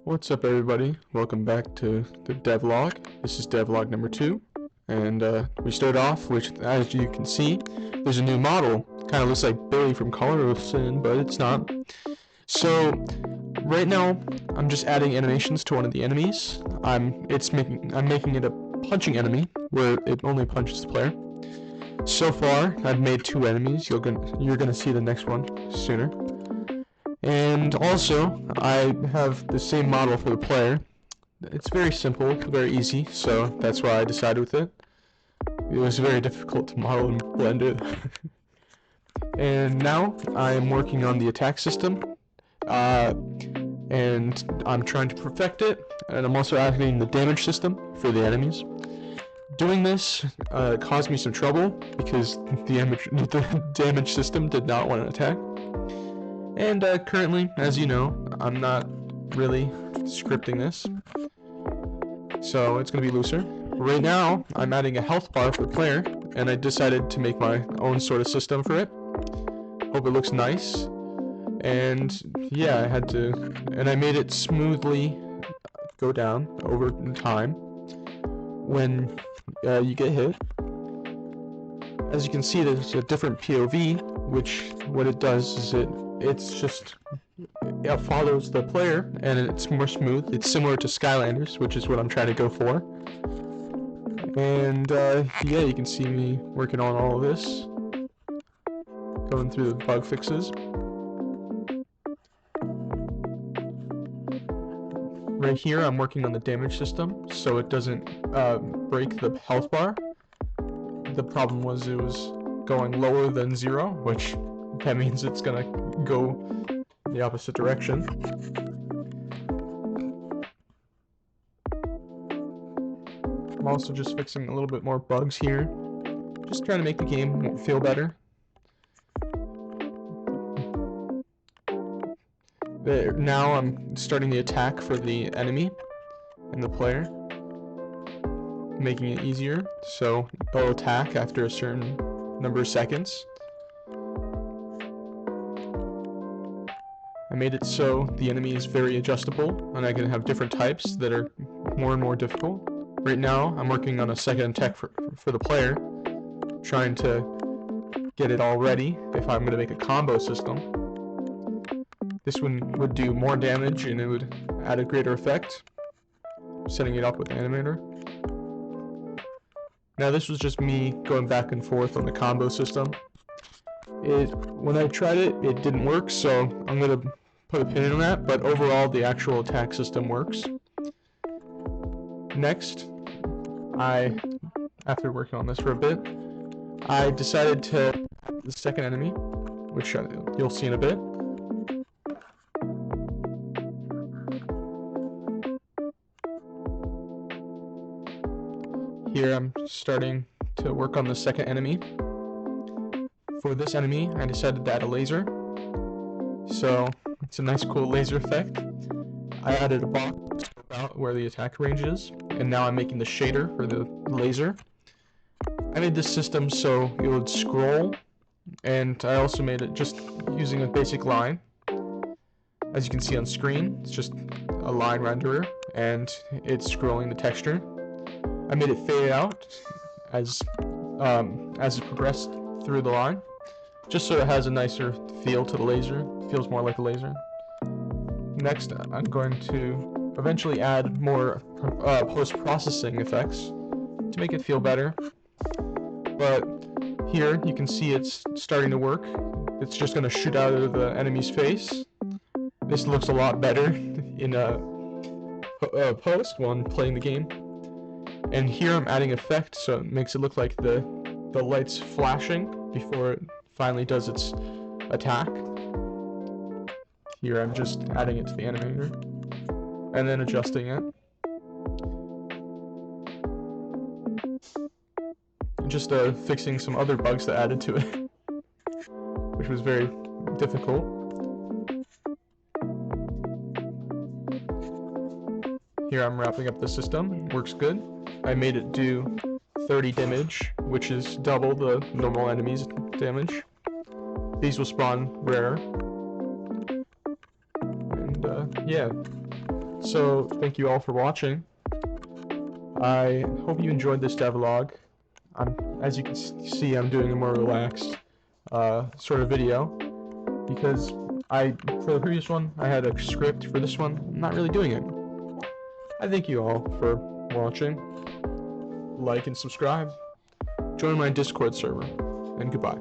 What's up, everybody? Welcome back to the Devlog. This is Devlog number 2, and we start off with, as you can see, there's a new model. Kind of looks like Billy from Color of Sin, but it's not. So right now, I'm just adding animations to one of the enemies. I'm making it a punching enemy where it only punches the player. So far, I've made 2 enemies. You're gonna see the next one sooner. And also, I have the same model for the player. It's very simple, very easy, so that's why I decided with it. It was very difficult to model and blend it. And now I am working on the attack system, and I'm trying to perfect it, and I'm also adding the damage system for the enemies. Doing this caused me some trouble because the damage system did not want to attack. And currently, as you know, I'm not really scripting this, so it's going to be looser. Right now, I'm adding a health bar for the player, and I decided to make my own sort of system for it. Hope it looks nice. And yeah, I made it smoothly go down over time when you get hit. As you can see, there's a different POV, which what it does is it follows the player, and it's more smooth. It's similar to Skylanders, which is what I'm trying to go for. And yeah, you can see me working on all of this, going through the bug fixes. Right here, I'm working on the damage system, so it doesn't break the health bar. The problem was it was going lower than 0, which that means it's gonna go the opposite direction. I'm also just fixing a little bit more bugs here, just trying to make the game feel better. Now I'm starting the attack for the enemy and the player, making it easier, so they'll attack after a certain number of seconds. I made it so the enemy is very adjustable, and I can have different types that are more and more difficult. Right now, I'm working on a second attack for the player, trying to get it all ready if I'm going to make a combo system. This one would do more damage, and it would add a greater effect, setting it up with the animator. Now this was just me going back and forth on the combo system. When I tried it, it didn't work, so I'm going to put a pin in that, but overall the actual attack system works. Next, after working on this for a bit, I decided to add the second enemy, which you'll see in a bit. Here I'm starting to work on the second enemy. For this enemy, I decided to add a laser. So it's a nice cool laser effect. I added a box about where the attack range is, and now I'm making the shader for the laser. I made this system so it would scroll, and I also made it just using a basic line. As you can see on screen, it's just a line renderer, and it's scrolling the texture. I made it fade out as it progressed through the line, just so it has a nicer feel to the laser. It feels more like a laser. Next, I'm going to eventually add more post-processing effects to make it feel better. But here you can see it's starting to work. It's just going to shoot out of the enemy's face. This looks a lot better in post while I'm playing the game. And here I'm adding effect, so it makes it look like the light's flashing before it finally does its attack. Here I'm just adding it to the animator, and then adjusting it. Just fixing some other bugs that added to it, which was very difficult. Here I'm wrapping up the system, works good. I made it do 30 damage, which is double the normal enemy's damage. These will spawn rare. And yeah, So thank you all for watching. I hope you enjoyed this devlog. As you can see, I'm doing a more relaxed sort of video because for the previous one, I had a script. For this one, I'm not really doing it. I thank you all for watching. Like and subscribe. Join my Discord server, and goodbye.